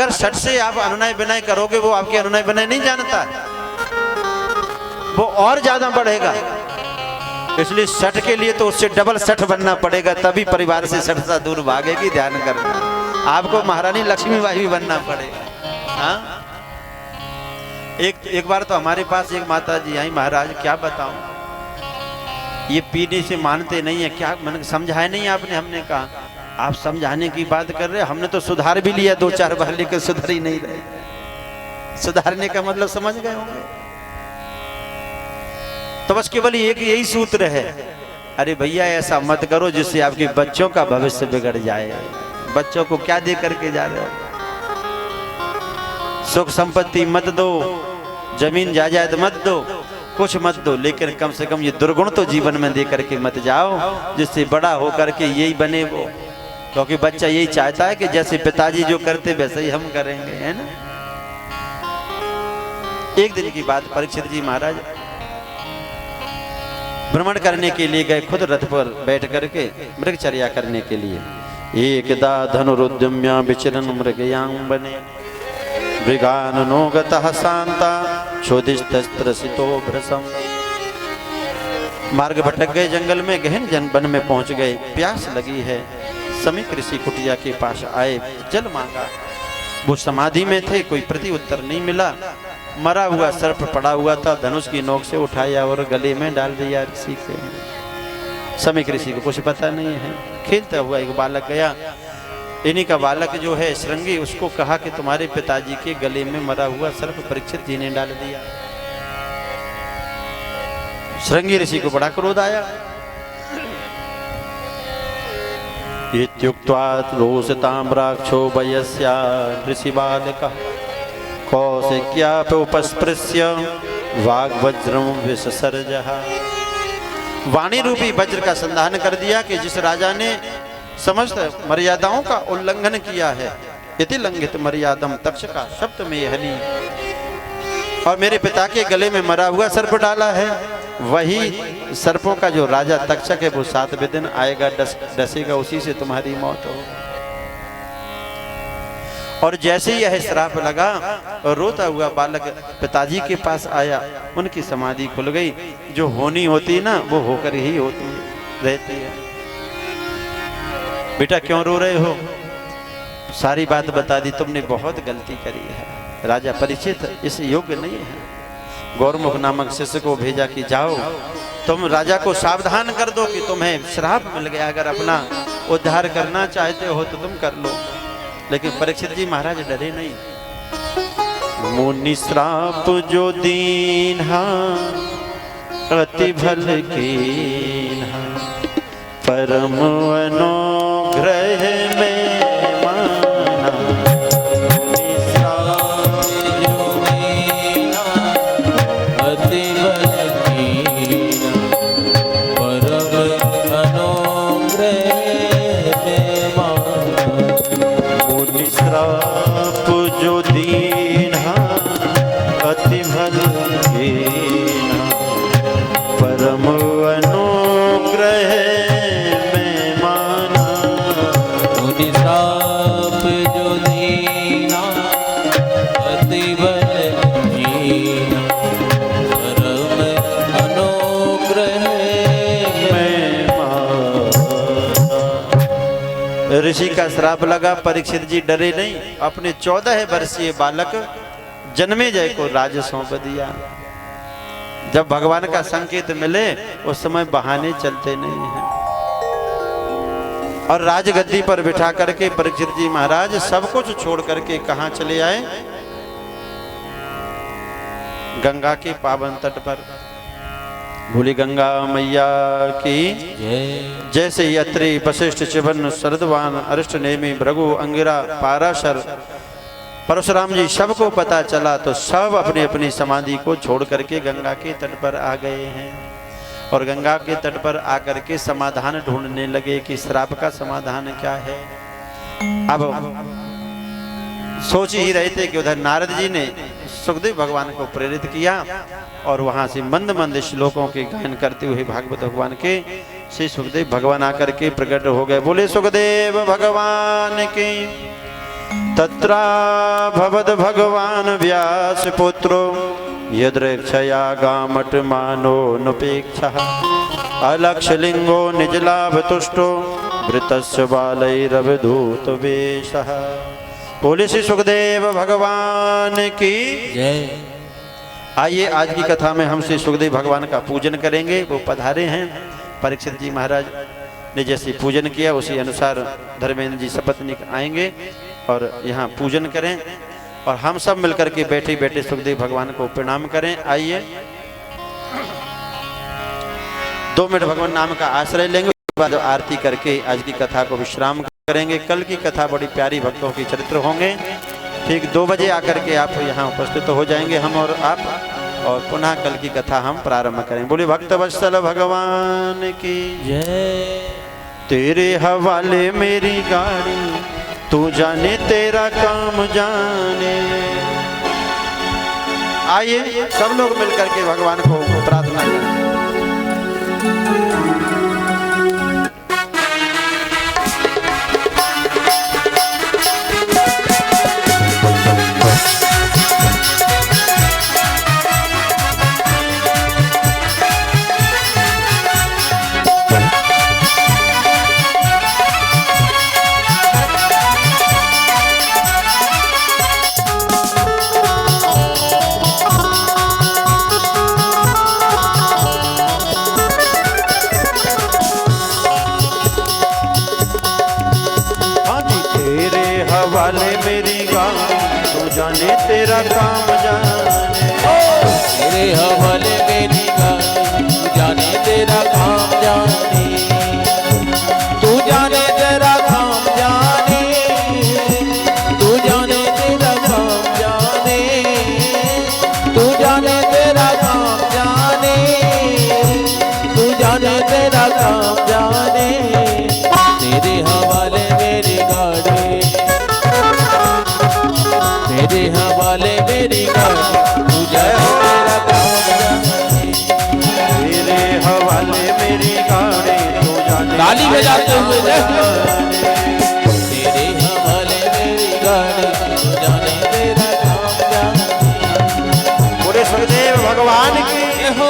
अगर सट से आप अनुनय विनय करोगे, वो आपके अनुनय विनय नहीं जानता, वो और ज्यादा बढ़ेगा। इसलिए सट के लिए तो उससे डबल सट बनना पड़ेगा, तभी परिवार से सटता दूर भागेगी। ध्यान करना, आपको महारानी लक्ष्मीबाई भी बनना पड़ेगा। हाँ, एक बार तो हमारे पास एक माता जी आई, महाराज क्या बताऊं, ये पीने से मानते नहीं है, क्या मैंने समझाया नहीं आपने? हमने कहा आप समझाने की बात कर रहे, हमने तो सुधार भी लिया 2-4 बार, लेकिन सुधर ही नहीं रहे। सुधारने का मतलब समझ गए होंगे। तो बस केवल एक यही सूत्र है, अरे भैया ऐसा मत करो जिससे आपके बच्चों का भविष्य बिगड़ जाए। बच्चों को क्या दे करके जा रहे हो? सुख संपत्ति मत दो, जमीन जायदाद मत दो, कुछ मत दो, लेकिन कम से कम ये दुर्गुण तो जीवन में दे करके मत जाओ, जिससे बड़ा हो करके यही बने वो। क्योंकि बच्चा यही चाहता है कि जैसे पिताजी जो करते वैसे ही हम करेंगे, है ना। एक दिन की बात, परीक्षित जी महाराज भ्रमण करने के लिए गए, खुद रथ पर बैठ करके मृगचर्या करने के लिए। एकदा धनुरुद्यम्य विचरन् मृगयां बने, मृगाननो गतः शांता क्षोधिस्तस्त्रसितो भ्रसम्। मार्ग भटक गए, जंगल में गहन वन में पहुंच गए, प्यास लगी है। समीप ऋषि कुटिया के पास आए, जल मांगा। वो समाधि में थे, कोई प्रति उत्तर नहीं मिला। मरा हुआ सर्प पड़ा हुआ था, धनुष की नोक से उठाया और गले में डाल दिया ऋषि के। समीप ऋषि को कुछ पता नहीं है। खेलता हुआ एक बालक गया, इन्हीं का बालक जो है श्रृंगी, उसको कहा कि तुम्हारे पिताजी के गले में मरा हुआ सर्प परीक्षित जी ने डाल दिया। श्रृंगी ऋषि को बड़ा क्रोध आया। इत्युक्त्वा रोषताम्राक्षो वयस्या ऋषि बालकः कौशिक्यापस्पृश्य वाग्वज्रं विससर्जः। वाणी रूपी वज्र का संधान कर दिया कि जिस राजा ने समस्त मर्यादाओं का उल्लंघन किया है, यदि लंघित मर्यादम तक्षका शब्द में हनी, और मेरे पिता के गले में मरा हुआ सर्प डाला है, वही सर्पों का जो राजा तक्षक है वो 7वें दिन आएगा, डसेगा, उसी से तुम्हारी मौत हो। और जैसे ही यह श्राप लगा और रोता हुआ बालक पिताजी के पास आया, उनकी समाधि खुल गई। जो होनी होती है ना, वो होकर ही होती रहती है। बेटा क्यों रो रहे हो? सारी बात बता दी, तुमने बहुत गलती करी है। राजा परीक्षित इस योग्य नहीं है। गौरमुख नामक शिष्य को भेजा कि जाओ तुम राजा को सावधान कर दो कि तुम्हें श्राप मिल गया, अगर अपना उद्धार करना चाहते हो तो तुम कर लो। लेकिन परीक्षित जी महाराज डरे नहीं। मुनि श्राप जो दीन्हा अति भल कीन्हा, परम अनुग्रह में माना। मुनि श्राप जो दीन्हा अति भल कीन्हा, परम अनुग्रह में माना। मुनि श्राप जो दीन्हा अति भल कीन्हा, परम अनुग्रह में माना। मुनि श्राप जो दीन्हा अति भल कीन्हा, परम अनुग्रह में माना। ऋषि का श्राप लगा, परीक्षित जी डरे नहीं। अपने 14 वर्षीय बालक जन्मेजय को राज सौंप दिया। जब भगवान का संकेत मिले उस समय बहाने चलते नहीं हैं। और राजगद्दी पर बिठा करके परीक्षित जी महाराज सब कुछ छोड़ करके कहां चले आए? गंगा के पावन तट पर। भूली गंगा मैया की जैसे ही अत्रि, वशिष्ठ, चिबन, शरदवान, अरिष्ट नेमि, भृगु, अंगिरा, पाराशर, परशुराम जी सबको पता चला तो सब अपनी अपनी समाधि को छोड़ करके गंगा के तट पर आ गए हैं। और गंगा के तट पर आकर के समाधान ढूंढने लगे कि श्राप का समाधान क्या है। अब सोच ही रहे थे कि उधर नारद जी ने सुखदेव भगवान को प्रेरित किया और वहां से मंद मंद श्लोकों के गायन करते हुए भागवत भगवान के श्री सुखदेव भगवान आकर के प्रकट हो गए। बोले सुखदेव भगवान के तत्रा भवद भगवान व्यास पुत्रो यद्रेक्षया गामट मानो नुपेक्षः अलक्ष्य लिंगो निज लाभ तुष्टो वृतस्य बालैरवधूत वेशः। बोले श्री सुखदेव भगवान की जय। आइए आज की कथा में हम श्री सुखदेव भगवान का पूजन करेंगे। वो पधारे हैं। परीक्षित जी महाराज ने जैसे पूजन किया उसी अनुसार धर्मेंद्र जी सपत्नीक आएंगे और यहाँ पूजन करें और हम सब मिलकर के बैठे बैठे सुखदेव भगवान को प्रणाम करें। आइए 2 मिनट भगवान नाम का आश्रय लेंगे, उसके बाद आरती करके आज की कथा को विश्राम करेंगे। कल की कथा बड़ी प्यारी भक्तों की चरित्र होंगे। ठीक 2 बजे आकर के आप यहाँ उपस्थित हो जाएंगे हम और आप, और पुनः कल की कथा हम प्रारंभ करें। बोले भक्त वत्सल भगवान की जय। तेरे हवाले मेरी गाड़ी, तू जाने तेरा काम जाने। आइए सब लोग मिलकर के भगवान को प्रार्थना करें। मेरी गाड़ी, तू जाने तेरा काम जाने। तेरे हवाले मेरी गाड़ी, तू जाने तेरा काम जाने। तू जाने तेरा काम जाने, तू जाने तेरा काम जाने, तू जाने तेरा काम जाने, तू जाने तेरा काम जाने। तेरे हवाले मेरी गाड़ी, तेरे हवाले मेरी गाड़ी, तू जाने तेरा काम जाने। तेरे हवाले मेरी गाड़ी, तू जाने ताली बजाते हुए तेरे हवाले मेरी गाड़ी, तू जाने तेरा काम जाने। पूरे सुखदेव भगवान की हो।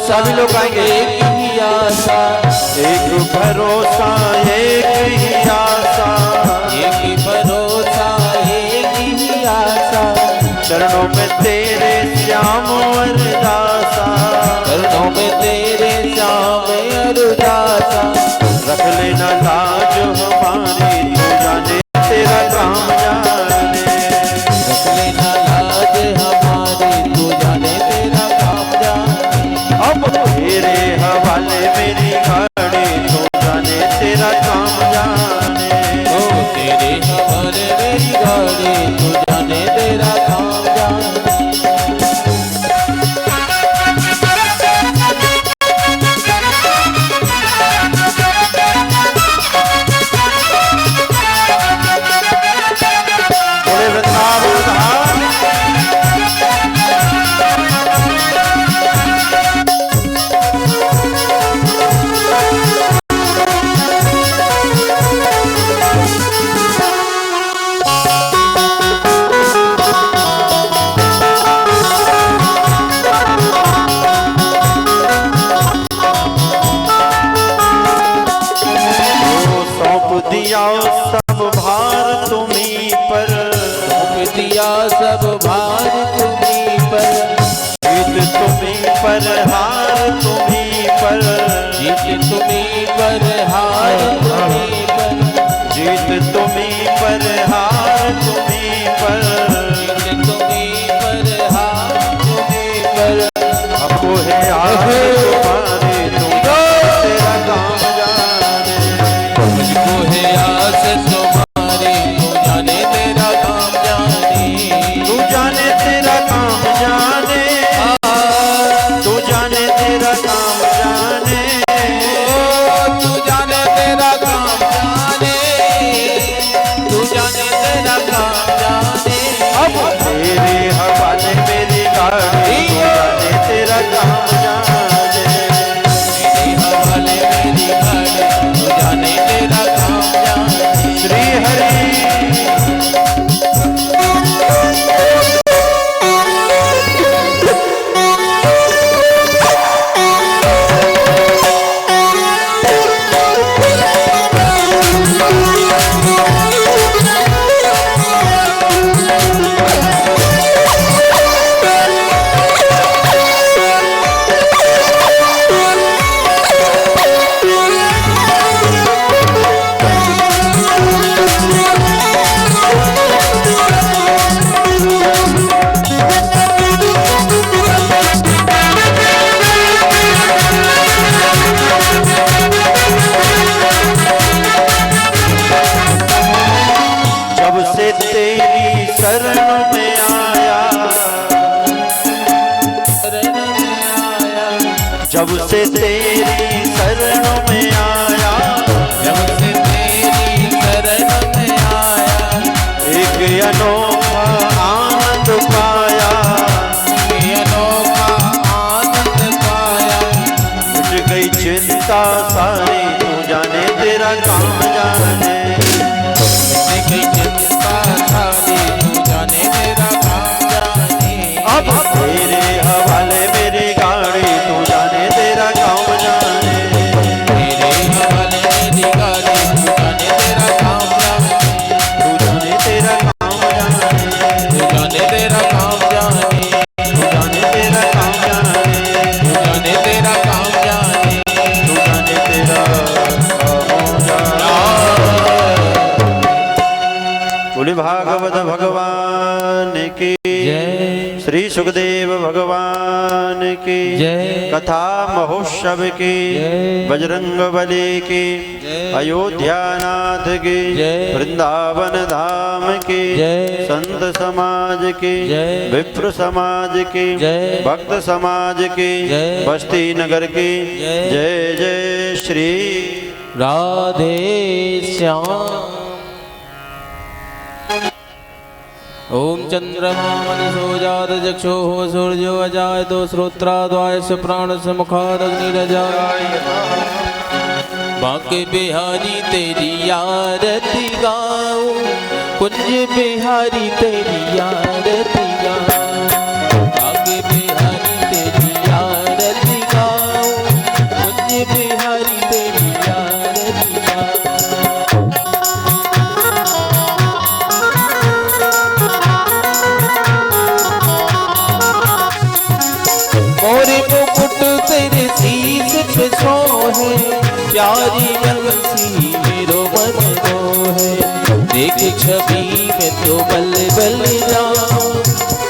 सभी लोग आएंगे। एक ही आशा, एक भरोसा एक ही आशा, एक ही भरोसा एक ही आशा। चरणों में तेरे श्याम अरदासा, चरणों में तेरे श्याम अरदासा। रख लेना लाज हमारी, तू जाने तेरा काम जाने। रख लेना लाज हमारी, तू जाने तेरा काम जाने। अब तेरे हवाले मेरी गाड़ी, तू जाने तेरा काम जाने। ओ तेरे हवाले मेरी गाड़ी, तू जाने तेरा काम जाने। बोले वृंदावन धाम। दिया सब भार तुम्हीं पर, सौंप दिया सब भार तुम्हीं पर। जीत तुम्हीं पर, हार तुम्हीं पर, पर हार तुम्हीं पर, जीत तुम्हीं पर हार तुम्हीं पर, जीत तुम्हीं पर हार तुम्हीं पर। हमको है आस तुम्हारी तुम तेरा काम जाने, मुझको है आस तुम्हारी तू जाने तेरा काम जाने, तू जाने तेरा काम जाने, तू जाने तेरा काम जाने, तू जाने तेरा काम जाने, तू जाने तेरा काम जाने। अब तेरे हवाले मेरी गाड़ी तू जाने तेरा काम जाने, मेरे हवाले मेरी गाड़ी तू जाने तेरा काम जाने। श्री हरि जब से तेरी शरण में आया, शरण में आया, जब से तेरी शरण में आया, जब से तेरी शरण में आया, एक अनोखा आनंद पाया, ये अनोखा आनंद पाया। उठ गई चिंता सारी तू जाने तेरा काम जाने, कोई चिंता सारी तू जाने तेरा काम जाने। अब तेरे हवाले मेरी गाड़ी तू जाने तेरा काम जाने, तेरे हवाले मेरी गाड़ी तू जाने तेरा काम जाने, तू जाने तेरा काम जाने, तू जाने तेरा काम जाने, तू जाने तेरा काम जाने, तू जाने तेरा काम जाने। तू जाने तेरा काम जाने। बोले भागवत भगवान की जय, श्री सुखदेव भगवान की जय, कथा महोत्सव की जय, बजरंग बली की जय, अयोध्यानाथ की जय, वृंदावन धाम की जय, संत समाज की जय, विप्र समाज की जय, भक्त समाज की जय, बस्ती नगर की जय, जय जय श्री राधे श्याम। ओम चंद्रमा मनसो जात चक्षुः सूर्यो अजायतो श्रोत्राद्वायस्य प्राणस्य मुखादग्निरजाय। बांके बिहारी तेरी आरती गाऊं, कुंज बिहारी तेरी आरती गाऊं, बांके बिहारी तेरी आरती गाऊं, कुंज बिहारी तेरी आरती गाऊं। मोरे मुकुट तेरे शीश पे सोहे, प्यारी बंसी मेरो मन मोहे। देख छवि में तो बल बल जाऊं,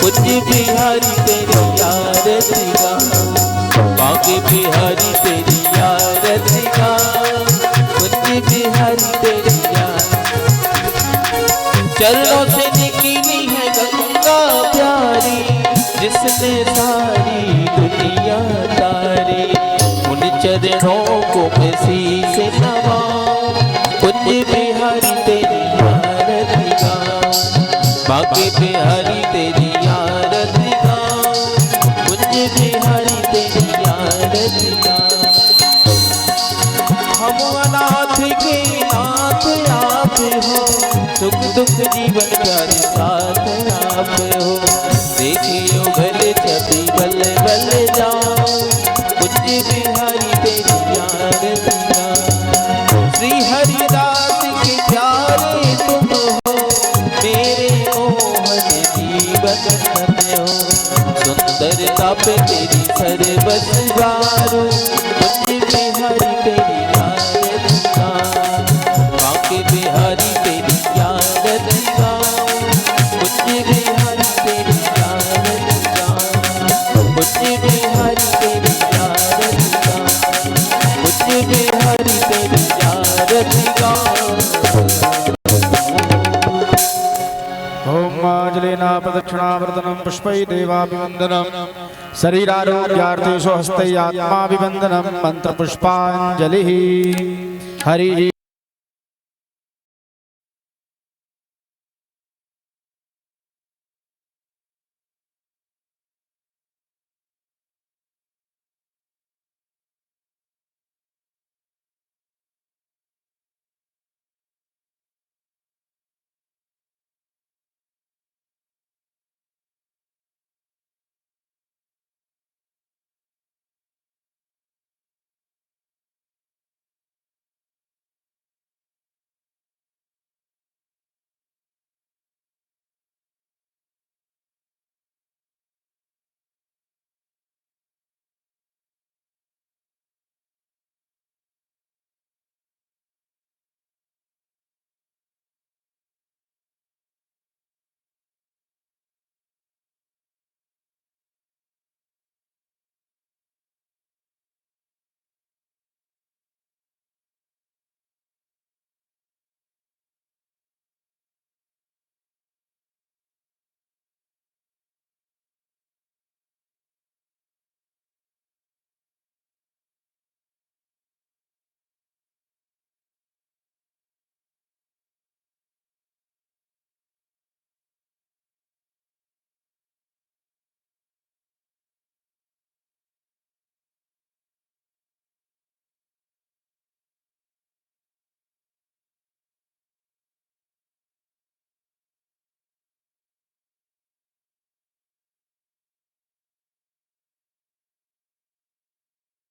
कुंज बिहारी तेरी आरती गाऊं, बांके बिहारी तेरी आरती गाऊं, कुंज बिहारी तेरी आरती। चरणों से निकली है गंगा प्यारी, जिसने सारी दुनिया तारी। उन चरणों को मैं शीश नवाऊं, कुंज बिहारी तेरी आरती गाऊं, बांके बिहारी तेरी आरती गाऊं, कुंज बिहारी तेरी आरती गाऊं। हम अनाथ के नाथ आप हो, सुख दुख जीवन प्यारे साथ आप हो। देखियो भले छवि बल बल जाओ, कुंज बिहारी तेरी आरती गाऊं। श्री हरिदास के प्यारे तुम हो, मेरे मोहन जीवन धन हो। सुंदरता पे तेरी सर्वस वारो, कुंज बिहारी तेरी आरती। रे हरि तेरी आरती गाऊं। ओम आंजलिना प्रदक्षिणावर्तनं पुष्पै देवाभिवन्दनं शरीरारोग्यार्थेषु हस्तै आत्माभिवन्दनं मंत्रपुष्पाञ्जलिः। हरि